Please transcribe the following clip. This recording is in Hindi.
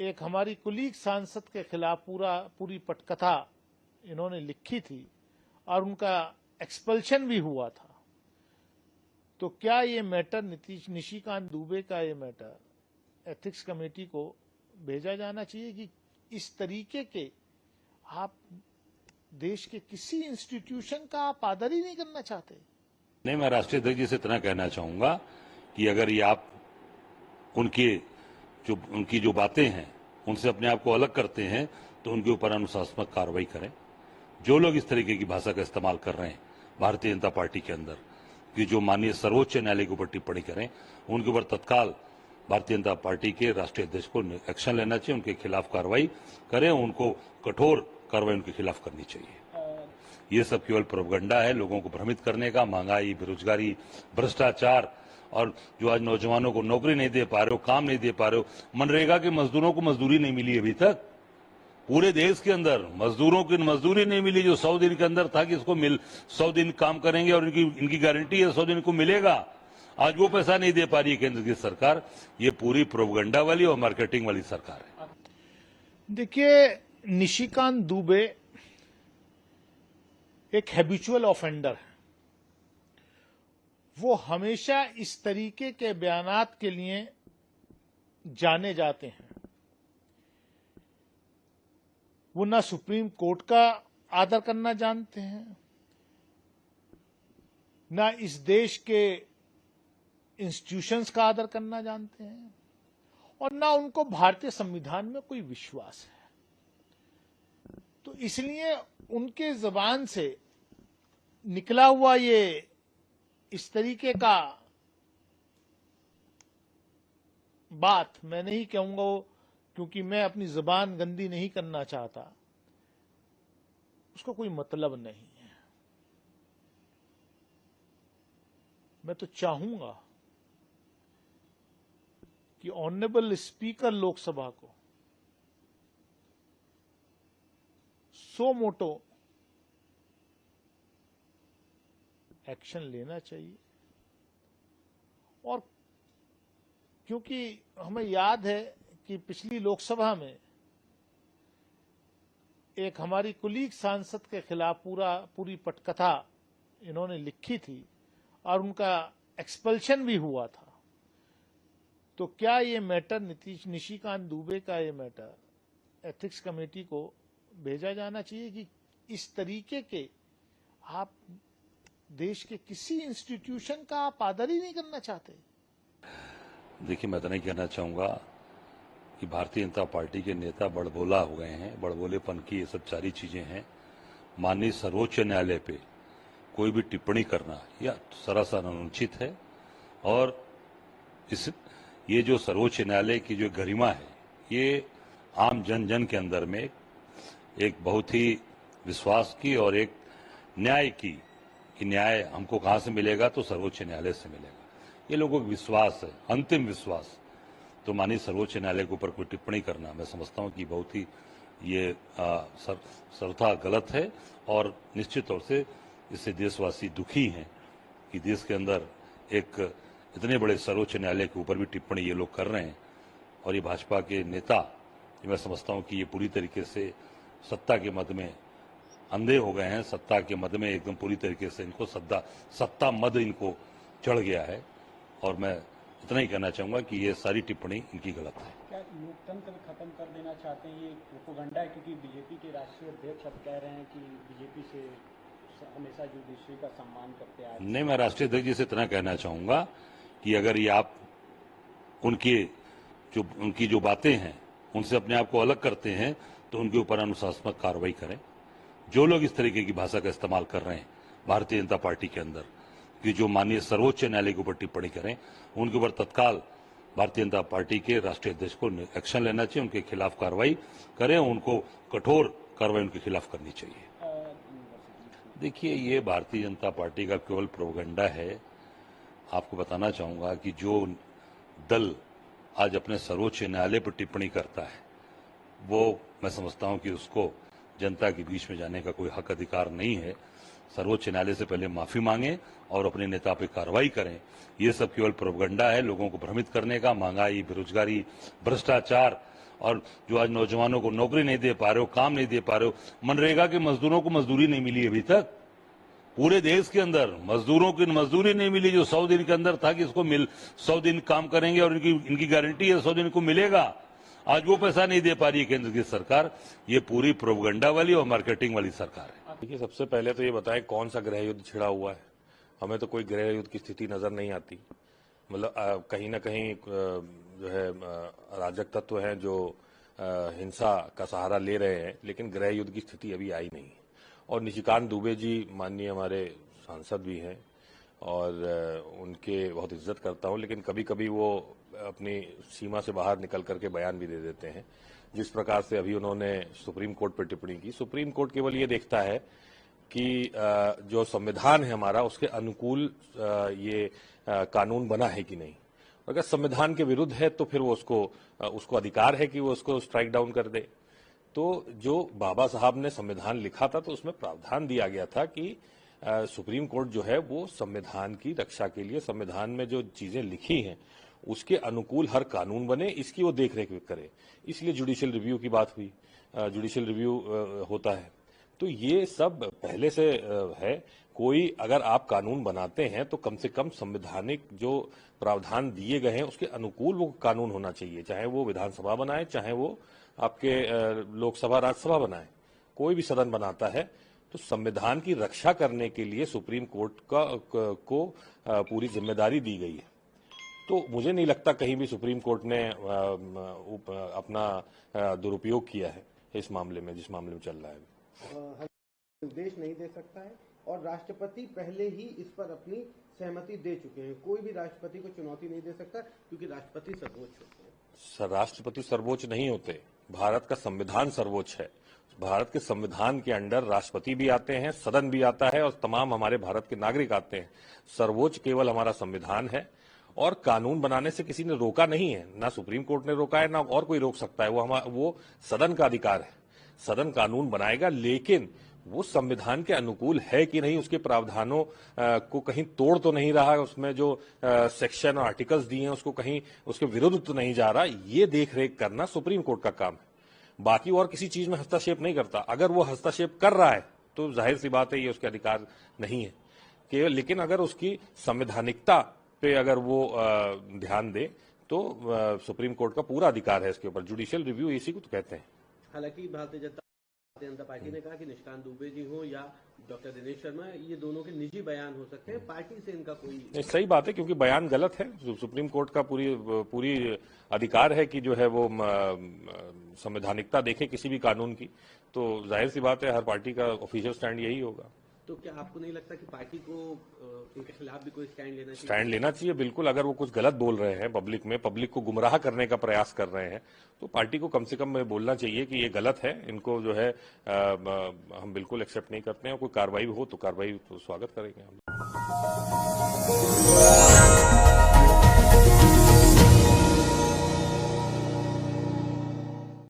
एक हमारी कुलीग सांसद के खिलाफ पूरी पटकथा इन्होंने लिखी थी और उनका एक्सपल्शन भी हुआ था। तो क्या ये मैटर निशिकांत दुबे का ये मैटर एथिक्स कमेटी को भेजा जाना चाहिए कि इस तरीके के आप देश के किसी इंस्टीट्यूशन का आप आदर ही नहीं करना चाहते? नहीं, मैं राष्ट्रीय अध्यक्ष जी से इतना कहना चाहूंगा कि अगर ये आप उनकी जो बातें हैं उनसे अपने आप को अलग करते हैं तो उनके ऊपर अनुशासनात्मक कार्रवाई करें। जो लोग इस तरीके की भाषा का इस्तेमाल कर रहे हैं भारतीय जनता पार्टी के अंदर कि जो माननीय सर्वोच्च न्यायालय के ऊपर टिप्पणी करें, उनके ऊपर तत्काल भारतीय जनता पार्टी के राष्ट्रीय अध्यक्ष को एक्शन लेना चाहिए, उनके खिलाफ कार्रवाई करें, उनको कठोर कार्रवाई उनके खिलाफ करनी चाहिए। ये सब केवल प्रोपगंडा है, लोगों को भ्रमित करने का। महंगाई, बेरोजगारी, भ्रष्टाचार और जो आज नौजवानों को नौकरी नहीं दे पा रहे हो, काम नहीं दे पा रहे हो, मनरेगा के मजदूरों को मजदूरी नहीं मिली अभी तक। पूरे देश के अंदर मजदूरों की मजदूरी नहीं मिली जो 100 दिन के अंदर था कि इसको 100 दिन काम करेंगे और इनकी गारंटी है 100 दिन को मिलेगा। आज वो पैसा नहीं दे पा रही है केंद्र की सरकार। ये पूरी प्रोपगंडा वाली और मार्केटिंग वाली सरकार है। देखिए, निशिकांत दुबे एक हैबिचुअल ऑफेंडर है। वो हमेशा इस तरीके के बयानात के लिए जाने जाते हैं। वो ना सुप्रीम कोर्ट का आदर करना जानते हैं, ना इस देश के इंस्टीट्यूशंस का आदर करना जानते हैं, और ना उनको भारतीय संविधान में कोई विश्वास है। तो इसलिए उनके जबान से निकला हुआ ये इस तरीके का बात मैं नहीं कहूंगा, क्योंकि मैं अपनी जबान गंदी नहीं करना चाहता, उसका कोई मतलब नहीं है। मैं तो चाहूंगा कि ऑनरेबल स्पीकर लोकसभा को सो मोटो एक्शन लेना चाहिए। और क्योंकि हमें याद है कि पिछली लोकसभा में एक हमारी कुलीग सांसद के खिलाफ पूरी पटकथा इन्होंने लिखी थी और उनका एक्सपल्शन भी हुआ था। तो क्या ये मैटर निशिकांत दुबे का ये मैटर एथिक्स कमेटी को भेजा जाना चाहिए कि इस तरीके के आप देश के किसी इंस्टीट्यूशन का आप आदर ही नहीं करना चाहते? देखिए, मैं तो नहीं कहना चाहूंगा कि भारतीय जनता पार्टी के नेता बड़बोला हो गए हैं। बड़बोलेपन की ये सब सारी चीजें हैं। माननीय सर्वोच्च न्यायालय पे कोई भी टिप्पणी करना या सरासर अनुचित है। और ये जो सर्वोच्च न्यायालय की जो गरिमा है, ये आम जन जन के अंदर में एक बहुत ही विश्वास की और एक न्याय की, कि न्याय हमको कहां से मिलेगा, तो सर्वोच्च न्यायालय से मिलेगा। ये लोगों का विश्वास है, अंतिम विश्वास। तो माननीय सर्वोच्च न्यायालय के ऊपर कोई टिप्पणी करना मैं समझता हूं कि बहुत ही ये सर्वथा गलत है। और निश्चित तौर से इससे देशवासी दुखी हैं कि देश के अंदर एक इतने बड़े सर्वोच्च न्यायालय के ऊपर भी टिप्पणी ये लोग कर रहे हैं। और ये भाजपा के नेता, मैं समझता हूं कि ये पूरी तरीके से सत्ता के मद में अंधे हो गए हैं। सत्ता के मद में एकदम पूरी तरीके से इनको सत्ता मद इनको चढ़ गया है। और मैं इतना ही कहना चाहूंगा कि ये सारी टिप्पणी इनकी गलत है। क्या लोकतंत्र खत्म कर देना चाहते हैं? ये प्रोपेगेंडा है, क्योंकि बीजेपी के राष्ट्रीय अध्यक्ष अब कह रहे हैं कि बीजेपी से हमेशा जुडिशरी का सम्मान करते आए। नहीं, मैं राष्ट्रीय अध्यक्ष जी से इतना कहना चाहूंगा कि अगर ये आप उनकी जो बातें हैं उनसे अपने आप को अलग करते हैं तो उनके ऊपर अनुशासनात्मक कार्रवाई करें। जो लोग इस तरीके की भाषा का इस्तेमाल कर रहे हैं भारतीय जनता पार्टी के अंदर कि जो माननीय सर्वोच्च न्यायालय के ऊपर टिप्पणी करें, उनके ऊपर तत्काल भारतीय जनता पार्टी के राष्ट्रीय अध्यक्ष को एक्शन लेना चाहिए, उनके खिलाफ कार्रवाई करें, उनको कठोर कार्रवाई उनके खिलाफ करनी चाहिए। देखिए, ये भारतीय जनता पार्टी का केवल प्रोपगंडा है। आपको बताना चाहूंगा कि जो दल आज अपने सर्वोच्च न्यायालय पर टिप्पणी करता है, वो मैं समझता हूं कि उसको जनता के बीच में जाने का कोई हक अधिकार नहीं है। सर्वोच्च न्यायालय से पहले माफी मांगे और अपने नेता पर कार्रवाई करें। ये सब केवल प्रोपगंडा है, लोगों को भ्रमित करने का। महंगाई, बेरोजगारी, भ्रष्टाचार और जो आज नौजवानों को नौकरी नहीं दे पा रहे हो, काम नहीं दे पा रहे हो। मनरेगा के मजदूरों को मजदूरी नहीं मिली अभी तक, पूरे देश के अंदर मजदूरों की मजदूरी नहीं मिली जो 100 दिन के अंदर था कि इसको 100 दिन काम करेंगे और इनकी गारंटी है 100 दिन को मिलेगा। आज वो पैसा नहीं दे पा रही है केंद्र की सरकार। ये पूरी प्रोपगंडा वाली और मार्केटिंग वाली सरकार है। देखिए, सबसे पहले तो ये बताएं कौन सा गृह युद्ध छिड़ा हुआ है। हमें तो कोई गृह युद्ध की स्थिति नजर नहीं आती। मतलब कहीं ना कहीं जो है अराजक तत्व हैं जो हिंसा का सहारा ले रहे हैं, लेकिन गृह युद्ध की स्थिति अभी आई नहीं। और निशिकांत दुबे जी माननीय हमारे सांसद भी हैं और उनके बहुत इज्जत करता हूं, लेकिन कभी कभी वो अपनी सीमा से बाहर निकल करके बयान भी दे देते हैं। जिस प्रकार से अभी उन्होंने सुप्रीम कोर्ट पर टिप्पणी की, सुप्रीम कोर्ट केवल ये देखता है कि जो संविधान है हमारा उसके अनुकूल ये कानून बना है कि नहीं। अगर संविधान के विरुद्ध है तो फिर वो उसको अधिकार है कि वो उसको स्ट्राइक डाउन कर दे। तो जो बाबा साहब ने संविधान लिखा था तो उसमें प्रावधान दिया गया था कि सुप्रीम कोर्ट जो है वो संविधान की रक्षा के लिए संविधान में जो चीजें लिखी हैं उसके अनुकूल हर कानून बने, इसकी वो देखरेख करे। इसलिए जुडिशियल रिव्यू की बात हुई, जुडिशियल रिव्यू होता है। तो ये सब पहले से है। कोई अगर आप कानून बनाते हैं तो कम से कम संवैधानिक जो प्रावधान दिए गए हैं उसके अनुकूल वो कानून होना चाहिए, चाहे वो विधानसभा बनाए, चाहे वो आपके लोकसभा राज्यसभा बनाए। कोई भी सदन बनाता है तो संविधान की रक्षा करने के लिए सुप्रीम कोर्ट को पूरी जिम्मेदारी दी गई है। तो मुझे नहीं लगता कहीं भी सुप्रीम कोर्ट ने अपना दुरुपयोग किया है इस मामले में, जिस मामले में चल रहा है। निर्देश नहीं दे सकता है और राष्ट्रपति पहले ही इस पर अपनी सहमति दे चुके हैं। कोई भी राष्ट्रपति को चुनौती नहीं दे सकता क्योंकि राष्ट्रपति सर्वोच्च होते हैं। राष्ट्रपति सर्वोच्च नहीं होते, भारत का संविधान सर्वोच्च है। भारत के संविधान के अंडर राष्ट्रपति भी आते हैं, सदन भी आता है और तमाम हमारे भारत के नागरिक आते हैं। सर्वोच्च केवल हमारा संविधान है और कानून बनाने से किसी ने रोका नहीं है, ना सुप्रीम कोर्ट ने रोका है ना और कोई रोक सकता है। वो सदन का अधिकार है। सदन कानून बनाएगा, लेकिन वो संविधान के अनुकूल है कि नहीं, उसके प्रावधानों को कहीं तोड़ तो नहीं रहा है, उसमें जो सेक्शन और आर्टिकल्स दिए हैं उसको कहीं उसके विरुद्ध तो नहीं जा रहा। ये देख रेख करना सुप्रीम कोर्ट का काम है। बाकी और किसी चीज में हस्तक्षेप नहीं करता। अगर वो हस्तक्षेप कर रहा है तो जाहिर सी बात है ये उसके अधिकार नहीं है केवल, लेकिन अगर उसकी संवैधानिकता पे अगर वो ध्यान दे तो सुप्रीम कोर्ट का पूरा अधिकार है इसके ऊपर। जुडिशियल रिव्यू इसी को तो कहते हैं। हालांकि भारतीय जनता पार्टी ने कहा कि निशिकांत दुबे जी हो या डॉक्टर दिनेश शर्मा, ये दोनों के निजी बयान हो सकते हैं, पार्टी से इनका कोई सही बात है, क्योंकि बयान गलत है। सुप्रीम कोर्ट का पूरी अधिकार है कि जो है वो संवैधानिकता देखे किसी भी कानून की। तो जाहिर सी बात है हर पार्टी का ऑफिशियल स्टैंड यही होगा। तो क्या आपको नहीं लगता कि पार्टी को इनके खिलाफ भी कोई स्टैंड लेना चाहिए? स्टैंड लेना चाहिए बिल्कुल। अगर वो कुछ गलत बोल रहे हैं पब्लिक में, पब्लिक को गुमराह करने का प्रयास कर रहे हैं, तो पार्टी को कम से कम बोलना चाहिए कि ये गलत है, इनको जो है हम बिल्कुल एक्सेप्ट नहीं करते हैं। कोई कार्रवाई हो तो कार्रवाई तो स्वागत करेंगे हम।